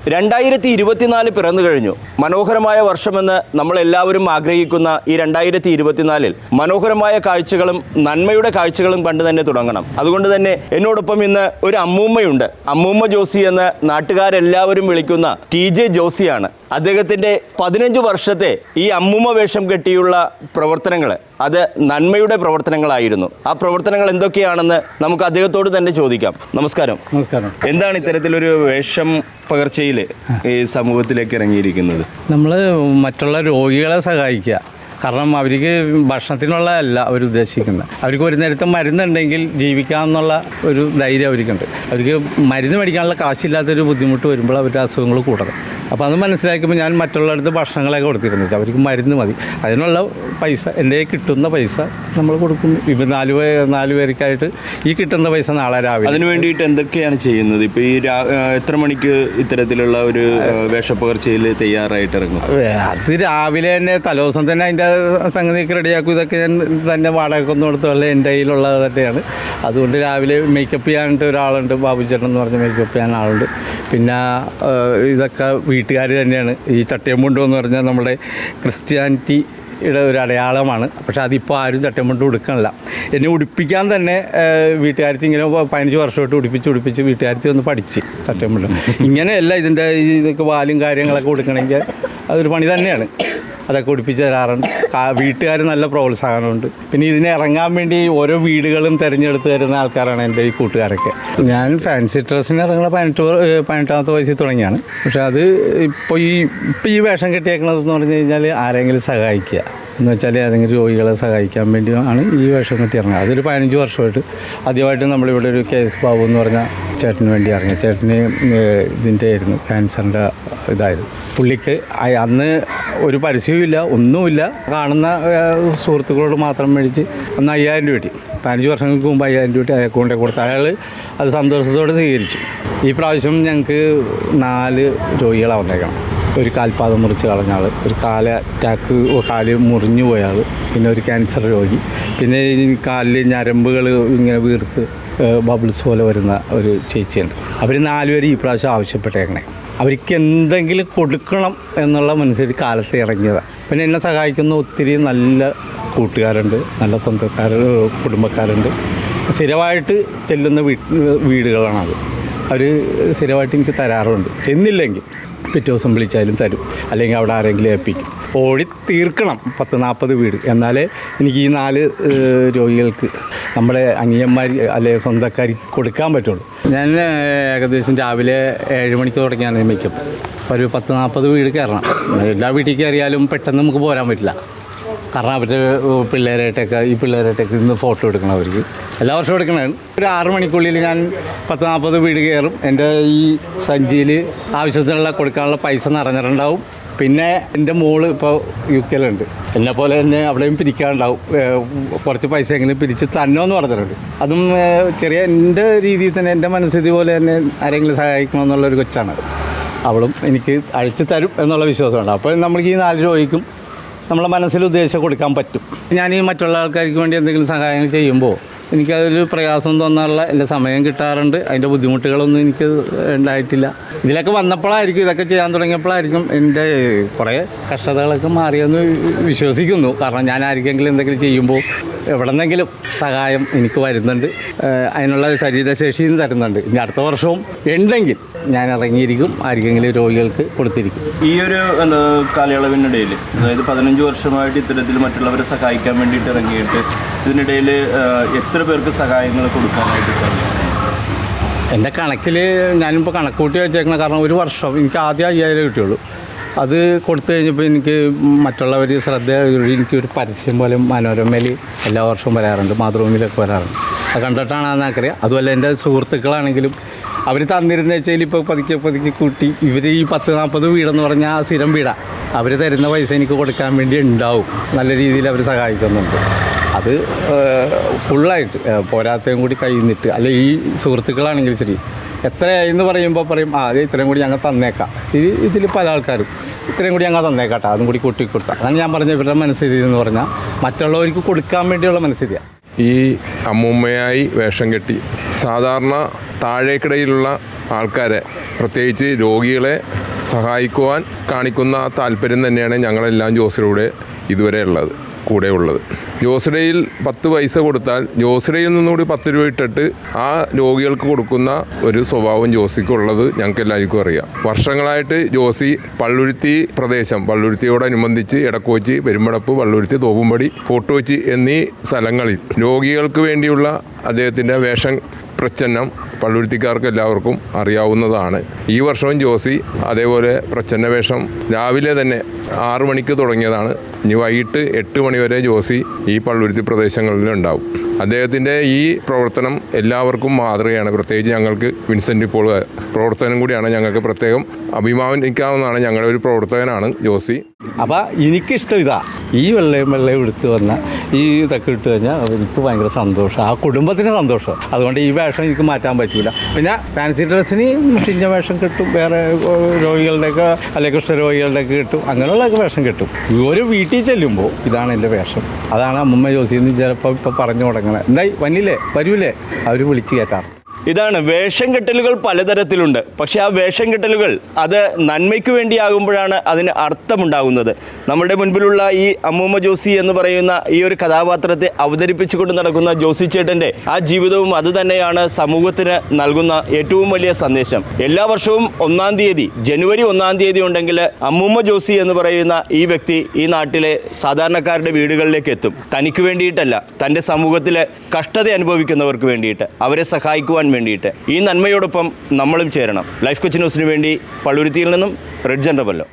2024 പിറന്നു കഴിഞ്ഞു. മനോഹരമായ വർഷമെന്ന് നമ്മളെല്ലാവരും ആഗ്രഹിക്കുന്ന ഈ 2024 മനോഹരമായ കാഴ്ചകളും നന്മയുടെ കാഴ്ചകളും കണ്ടു തന്നെ തുടങ്ങണം. അതുകൊണ്ട് തന്നെ എന്നോടൊപ്പം ഇന്ന് ഒരു അമ്മൂമ്മയുണ്ട്. അമ്മൂമ്മ ജോസി എന്ന് നാട്ടുകാരെല്ലാവരും വിളിക്കുന്ന TJ ജോസിയാണ്. അദ്ദേഹത്തിൻ്റെ 15 വർഷത്തെ ഈ അമ്മൂമ്മ വേഷം കെട്ടിയുള്ള പ്രവർത്തനങ്ങൾ അത് നന്മയുടെ പ്രവർത്തനങ്ങളായിരുന്നു. ആ പ്രവർത്തനങ്ങൾ എന്തൊക്കെയാണെന്ന് നമുക്ക് അദ്ദേഹത്തോട് തന്നെ ചോദിക്കാം. നമസ്കാരം. നമസ്കാരം. എന്താണ് ഇത്തരത്തിലൊരു വേഷം പകർച്ചയിൽ ഈ സമൂഹത്തിലേക്ക് ഇറങ്ങിയിരിക്കുന്നത്? നമ്മൾ മറ്റുള്ള രോഗികളെ സഹായിക്കുക. കാരണം അവർക്ക് ഭക്ഷണത്തിനുള്ളതല്ല അവർ ഉദ്ദേശിക്കുന്നത്. അവർക്ക് ഒരു നേരത്തെ മരുന്നുണ്ടെങ്കിൽ ജീവിക്കാമെന്നുള്ള ഒരു ധൈര്യം അവർക്കുണ്ട്. അവർക്ക് മരുന്ന് മേടിക്കാനുള്ള കാശില്ലാത്തൊരു ബുദ്ധിമുട്ട് വരുമ്പോൾ അവരുടെ അസുഖങ്ങൾ കൂടണം. അപ്പോൾ അത് മനസ്സിലാക്കുമ്പോൾ ഞാൻ മറ്റുള്ളവരുടെ ഭക്ഷണങ്ങളൊക്കെ കൊടുത്തിരുന്നത് അവർക്ക് മരുന്ന് മതി. അതിനുള്ള പൈസ എൻ്റെ കിട്ടുന്ന പൈസ നമ്മൾ കൊടുക്കുന്നു. ഇപ്പോൾ നാല് പേർക്കായിട്ട് ഈ കിട്ടുന്ന പൈസ നാളെ രാവിലെ അതിന് വേണ്ടിയിട്ട് എന്തൊക്കെയാണ് ചെയ്യുന്നത്? ഇപ്പോൾ ഈ എത്ര മണിക്ക് ഇത്തരത്തിലുള്ള ഒരു വേഷപ്പകർച്ചയിൽ തയ്യാറായിട്ട് ഇറങ്ങും? അത് രാവിലെ തന്നെ തലേദിവസം തന്നെ അതിൻ്റെ സംഗതിയൊക്കെ റെഡിയാക്കും. ഇതൊക്കെ ഞാൻ തന്നെ വാടക ഒന്നും കൊടുത്തുള്ള എൻ്റെ കയ്യിലുള്ളത് തന്നെയാണ്. അതുകൊണ്ട് രാവിലെ മേക്കപ്പ് ചെയ്യാനായിട്ട് ഒരാളുണ്ട്, ബാബുചേട്ടൻ എന്ന് പറഞ്ഞ മേക്കപ്പ് ചെയ്യാൻ ആളുണ്ട്. പിന്നെ ഇതൊക്കെ വീട്ടുകാർ തന്നെയാണ്. ഈ ചട്ടയമുണ്ട് എന്ന് പറഞ്ഞാൽ നമ്മുടെ ക്രിസ്ത്യാനിറ്റിയുടെ ഒരു അടയാളമാണ്. പക്ഷേ അതിപ്പോൾ ആരും ചട്ടയമുണ്ട് ഉടുക്കണില്ല. എന്നെ ഉടുപ്പിക്കാൻ തന്നെ വീട്ടുകാരത്തി ഇങ്ങനെ 15 വർഷമായിട്ട് ഉടുപ്പിച്ച് വീട്ടുകാരത്തി ഒന്ന് പഠിച്ച് ചട്ടയമുണ്ട്. ഇങ്ങനെയല്ല ഇതിൻ്റെ ഇതൊക്കെ വാലും കാര്യങ്ങളൊക്കെ കൊടുക്കണമെങ്കിൽ അതൊരു പണി തന്നെയാണ്. അതൊക്കെ ഉടുപ്പിച്ച് തരാറുണ്ട്. വീട്ടുകാർ നല്ല പ്രോത്സാഹനമുണ്ട്. പിന്നെ ഇതിനെ ഇറങ്ങാൻ വേണ്ടി ഓരോ വീടുകളും തിരഞ്ഞെടുത്ത് തരുന്ന ആൾക്കാരാണ് എൻ്റെ ഈ കൂട്ടുകാരൊക്കെ. ഞാൻ ഫാൻസി ഡ്രസ്സിന് ഇറങ്ങുന്ന 18ാമത്തെ വയസ്സിൽ തുടങ്ങിയാണ്. പക്ഷേ അത് ഇപ്പോൾ ഈ വേഷം കെട്ടിയേക്കണതെന്ന് പറഞ്ഞു കഴിഞ്ഞാൽ ആരെങ്കിലും സഹായിക്കുക എന്ന് വെച്ചാൽ ഏതെങ്കിലും രോഗികളെ സഹായിക്കാൻ വേണ്ടിയാണ് ഈ വേഷം കെട്ടി ഇറങ്ങുക. അതൊരു 15 വർഷമായിട്ട് ആദ്യമായിട്ട് നമ്മളിവിടെ ഒരു KS ബാബു എന്ന് പറഞ്ഞ ചേട്ടന് വേണ്ടി ഇറങ്ങി. ചേട്ടന് ഇതിൻ്റെ ആയിരുന്നു, ക്യാൻസറിൻ്റെ ഇതായിരുന്നു. പുള്ളിക്ക് അന്ന് ഒരു പരസ്യവുമില്ല, ഒന്നുമില്ല. കാണുന്ന സുഹൃത്തുക്കളോട് മാത്രം മേടിച്ച് അന്ന് 5000 രൂപ കിട്ടി. 15 വർഷങ്ങൾക്ക് മുമ്പ് 5000 രൂപ അയാൾക്ക് കൊണ്ടേ കൊടുത്ത് അയാൾ അത് സന്തോഷത്തോടെ സ്വീകരിച്ചു. ഈ പ്രാവശ്യം ഞങ്ങൾക്ക് 4 രോഗികളാണ് വന്നേക്കണം. ഒരു കാൽപാദം മുറിച്ച് കളഞ്ഞ ആൾ, ഒരു കാല് മുറിഞ്ഞു പോയ ആൾ, പിന്നെ ഒരു ക്യാൻസർ രോഗി, പിന്നെ കാലിൽ ഞരമ്പുകൾ ഇങ്ങനെ വീർത്ത് ബബിൾസ് പോലെ വരുന്ന ഒരു ചേച്ചിയുണ്ട്. അവർ 4 പേര് ഈ പ്രാവശ്യം ആവശ്യപ്പെട്ടേക്കണേ. അവർക്ക് എന്തെങ്കിലും കൊടുക്കണം എന്നുള്ള മനസ്സിൽ കാലത്ത് ഇറങ്ങിയതാണ്. പിന്നെ എന്നെ സഹായിക്കുന്ന ഒത്തിരി നല്ല കൂട്ടുകാരുണ്ട്, നല്ല കുടുംബക്കാരുണ്ട്. സ്ഥിരമായിട്ട് ചെല്ലുന്ന വീടുകളാണത്. അവർ സ്ഥിരമായിട്ട് എനിക്ക് തരാറുണ്ട്. ചെന്നില്ലെങ്കിൽ പിറ്റേ ദിവസം വിളിച്ചാലും തരും, അല്ലെങ്കിൽ അവിടെ ആരെങ്കിലും ഏൽപ്പിക്കും. ഓടി തീർക്കണം 10-40 വീട്. എന്നാലേ എനിക്ക് ഈ 4 രോഗികൾക്ക് നമ്മുടെ അനിയന്മാർ അല്ലെങ്കിൽ സ്വന്തക്കാർക്ക് കൊടുക്കാൻ പറ്റുള്ളൂ. ഞാൻ ഏകദേശം രാവിലെ 7 മണിക്ക് തുടങ്ങിയാണ് മേക്കപ്പ്. ഒരു 10-40 വീട് കയറണം. എല്ലാ വീട്ടിൽ കയറിയാലും പെട്ടെന്ന് നമുക്ക് പോരാൻ പറ്റില്ല. കാരണം അവരുടെ ഈ പിള്ളേരായിട്ടൊക്കെ ഇന്ന് ഫോട്ടോ എടുക്കണം. അവർക്ക് എല്ലാ വർഷവും എടുക്കണതാണ്. ഒരു 6 മണിക്കുള്ളിൽ ഞാൻ 10-40 വീട് കയറും. എൻ്റെ ഈ സഞ്ചിയിൽ ആവശ്യത്തിനുള്ള കൊടുക്കാനുള്ള പൈസ നിറഞ്ഞിട്ടുണ്ടാവും. പിന്നെ എൻ്റെ മോള് ഇപ്പോൾ UK എന്നെപ്പോലെ തന്നെ അവിടെയും പിരിക്കാനുണ്ടാവും. കുറച്ച് പൈസ എങ്ങനെ പിരിച്ച് തന്നോന്ന് പറഞ്ഞിട്ടുണ്ട്. അതും ചെറിയ എൻ്റെ രീതിയിൽ തന്നെ എൻ്റെ മനസ്ഥിതി പോലെ തന്നെ ആരെങ്കിലും സഹായിക്കണമെന്നുള്ളൊരു കൊച്ചാണ്. അവളും എനിക്ക് അഴിച്ചു തരും എന്നുള്ള വിശ്വാസമുണ്ട്. അപ്പോൾ നമ്മൾക്ക് ഈ 4 രോഗിക്കും നമ്മളെ മനസ്സിൽ ഉദ്ദേശിച്ച് കൊടുക്കാൻ പറ്റും. ഞാൻ ഈ മറ്റുള്ള ആൾക്കാർക്ക് വേണ്ടി എന്തെങ്കിലും സഹായങ്ങൾ ചെയ്യുമ്പോൾ എനിക്കതൊരു പ്രയാസം തോന്നാറുള്ള എല്ലാ സമയം കിട്ടാറുണ്ട്. അതിൻ്റെ ബുദ്ധിമുട്ടുകളൊന്നും എനിക്ക് ഉണ്ടായിട്ടില്ല. ഇതിലൊക്കെ വന്നപ്പോഴായിരിക്കും, ഇതൊക്കെ ചെയ്യാൻ തുടങ്ങിയപ്പോഴായിരിക്കും എൻ്റെ കുറേ കഷ്ടതകളൊക്കെ മാറിയെന്ന് വിശ്വസിക്കുന്നു. കാരണം ഞാൻ ആർക്കെങ്കിലും എന്തെങ്കിലും ചെയ്യുമ്പോൾ എവിടെന്നെങ്കിലും സഹായം എനിക്ക് വരുന്നുണ്ട്. അതിനുള്ള ശരീരശേഷിയും തരുന്നുണ്ട്. ഇനി അടുത്ത വർഷവും ഉണ്ടെങ്കിൽ ഞാൻ ഇറങ്ങിയിരിക്കും, ആർക്കെങ്കിലും രോഗികൾക്ക് കൊടുത്തിരിക്കും. ഈ ഒരു കാലയളവിനിടയിൽ, അതായത് 15 വർഷമായിട്ട് ഇത്തരത്തിൽ മറ്റുള്ളവരെ സഹായിക്കാൻ വേണ്ടിയിട്ട് ഇറങ്ങിയിട്ട് ഇതിനിടയിൽ എത്ര പേർക്ക് സഹായങ്ങൾ കൊടുക്കാനായിട്ട് സാധിക്കും? എൻ്റെ കണക്കിൽ ഞാനിപ്പോൾ കണക്ക് കൂട്ടി വെച്ചേക്കണം. കാരണം ഒരു വർഷം എനിക്ക് ആദ്യം 5000 കിട്ടിയുള്ളൂ. അത് കൊടുത്തു കഴിഞ്ഞപ്പോൾ എനിക്ക് മറ്റുള്ളവർ എനിക്കൊരു പരസ്യം പോലെ മനോരമയിൽ എല്ലാ വർഷവും വരാറുണ്ട്, മാതൃഭൂമിയിലൊക്കെ വരാറുണ്ട്. അത് കണ്ടിട്ടാണ് എന്നറിയാം. അതുപോലെ എൻ്റെ സുഹൃത്തുക്കളാണെങ്കിലും അവർ തന്നിരുന്ന വെച്ചാൽ ഇപ്പോൾ പതുക്കെ കൂട്ടി ഇവർ ഈ 10-40 വീടെന്ന് പറഞ്ഞാൽ സ്ഥിരം വീടാണ്. അവർ തരുന്ന പൈസ എനിക്ക് കൊടുക്കാൻ വേണ്ടി ഉണ്ടാവും. നല്ല രീതിയിൽ അവർ സഹായിക്കുന്നുണ്ട്. അത് ഫുള്ളായിട്ട് പോരാത്തയും കൂടി കയ്യിൽ അല്ലെ ഈ സുഹൃത്തുക്കളാണെങ്കിൽ ശരി എത്രയായെന്ന് പറയുമ്പോൾ പറയും അതെ ഇത്രയും കൂടി ഞങ്ങൾ തന്നേക്കാം. ഇതിൽ പല ആൾക്കാരും ഇത്രയും കൂടി ഞങ്ങൾ തന്നേക്കാട്ടെ, അതും കൂടി കൂട്ടി കൊടുക്കാം. അതാണ് ഞാൻ പറഞ്ഞ ഇവരുടെ മനസ്ഥിതി എന്ന് പറഞ്ഞാൽ മറ്റുള്ളവർക്ക് കൊടുക്കാൻ വേണ്ടിയുള്ള മനസ്ഥിതിയാണ്. ഈ അമ്മൂമ്മയായി വേഷം കെട്ടി സാധാരണ താഴേക്കിടയിലുള്ള ആൾക്കാരെ പ്രത്യേകിച്ച് രോഗികളെ സഹായിക്കുവാൻ കാണിക്കുന്ന താല്പര്യം തന്നെയാണ് ഞങ്ങളെല്ലാം ജോസിലൂടെ ഇതുവരെ ഉള്ളത്. ജോസിഡയിൽ 10 പൈസ കൊടുത്താൽ ജോസിഡയിൽ നിന്നുകൂടി 10 രൂപ ഇട്ടിട്ട് ആ രോഗികൾക്ക് കൊടുക്കുന്ന ഒരു സ്വഭാവം ജോസിക്കുള്ളത് ഞങ്ങൾക്ക് എല്ലാവർക്കും അറിയാം. വർഷങ്ങളായിട്ട് ജോസി പള്ളുരുത്തി പ്രദേശം, പള്ളുരുത്തിയോടനുബന്ധിച്ച് എടക്കോച്ചി, പെരുമ്പടപ്പ്, പള്ളുരുത്തി, തോപ്പുംപടി, ഫോർട്ടുകൊച്ചി എന്നീ സ്ഥലങ്ങളിൽ രോഗികൾക്ക് വേണ്ടിയുള്ള അദ്ദേഹത്തിൻ്റെ വേഷം പ്രച്ഛന്നം പള്ളുരുത്തിക്കാർക്ക് എല്ലാവർക്കും അറിയാവുന്നതാണ്. ഈ വർഷവും ജോസി അതേപോലെ പ്രച്ഛന്ന വേഷം രാവിലെ തന്നെ 6 മണിക്ക് തുടങ്ങിയതാണ്. ഇനി വൈകിട്ട് 8 മണി വരെ ജോസി ഈ പള്ളുരുത്തി പ്രദേശങ്ങളിലുണ്ടാവും. അദ്ദേഹത്തിൻ്റെ ഈ പ്രവർത്തനം എല്ലാവർക്കും മാതൃകയാണ്. പ്രത്യേകിച്ച് ഞങ്ങൾക്ക് വിൻസെൻ്റ് ഇപ്പോൾ പ്രവർത്തനം കൂടിയാണ്. ഞങ്ങൾക്ക് പ്രത്യേകം അഭിമാനിക്കാവുന്നതാണ്. ഞങ്ങളുടെ ഒരു പ്രവർത്തകനാണ് ജോസി. അപ്പോൾ എനിക്കിഷ്ടം ഇതാ, ഈ വെള്ളയും എടുത്ത് വന്ന ഈ ഇതൊക്കെ ഇട്ട് കഴിഞ്ഞാൽ എനിക്ക് ഭയങ്കര സന്തോഷം, ആ കുടുംബത്തിന് സന്തോഷം. അതുകൊണ്ട് ഈ വേഷം എനിക്ക് മാറ്റാൻ പറ്റില്ല. പിന്നെ ഫാൻസി ഡ്രസ്സിന് ഷിഞ്ഞ വേഷം കിട്ടും, വേറെ രോഗികളുടെയൊക്കെ അല്ലെങ്കിൽ കുഷ്ഠരോഗികളുടെയൊക്കെ കിട്ടും, അങ്ങനെയുള്ളതൊക്കെ വേഷം കിട്ടും. ഒരു വീട്ടിൽ ചെല്ലുമ്പോൾ ഇതാണ് എൻ്റെ വേഷം. അതാണ് അമ്മൂമ്മ ജോസിന്ന് ചിലപ്പോൾ ഇപ്പോൾ പറഞ്ഞു തുടങ്ങണത്. എന്തായി വരൂലേ അവർ വിളിച്ച് കയറ്റാറ്. ഇതാണ് വേഷം കെട്ടലുകൾ പലതരത്തിലുണ്ട്. പക്ഷേ ആ വേഷം കെട്ടലുകൾ അത് നന്മയ്ക്ക് വേണ്ടിയാകുമ്പോഴാണ് അതിന് അർത്ഥമുണ്ടാകുന്നത്. നമ്മുടെ മുൻപിലുള്ള ഈ അമ്മൂമ്മ ജോസി എന്ന് പറയുന്ന ഈ ഒരു കഥാപാത്രത്തെ അവതരിപ്പിച്ചുകൊണ്ട് നടക്കുന്ന ജോസി ചേട്ടൻ്റെ ആ ജീവിതവും അതുതന്നെയാണ് സമൂഹത്തിന് നൽകുന്ന ഏറ്റവും വലിയ സന്ദേശം. എല്ലാ വർഷവും 1-ാം തീയതി, ജനുവരി 1-ാം തീയതി ഉണ്ടെങ്കിൽ അമ്മൂമ്മ ജോസി എന്ന് പറയുന്ന ഈ വ്യക്തി ഈ നാട്ടിലെ സാധാരണക്കാരുടെ വീടുകളിലേക്ക് എത്തും. തനിക്ക് വേണ്ടിയിട്ടല്ല, തൻ്റെ സമൂഹത്തിലെ കഷ്ടത അനുഭവിക്കുന്നവർക്ക് വേണ്ടിയിട്ട്, അവരെ സഹായിക്കുവാൻ വേണ്ടിയിട്ട്. ഈ നന്മയോടൊപ്പം നമ്മളും ചേരണം. ലൈഫ് കൊച്ചി ന്യൂസിന് വേണ്ടി പള്ളുരുത്തിയിൽ നിന്നും റെഡ് ജനറബല്ലോ.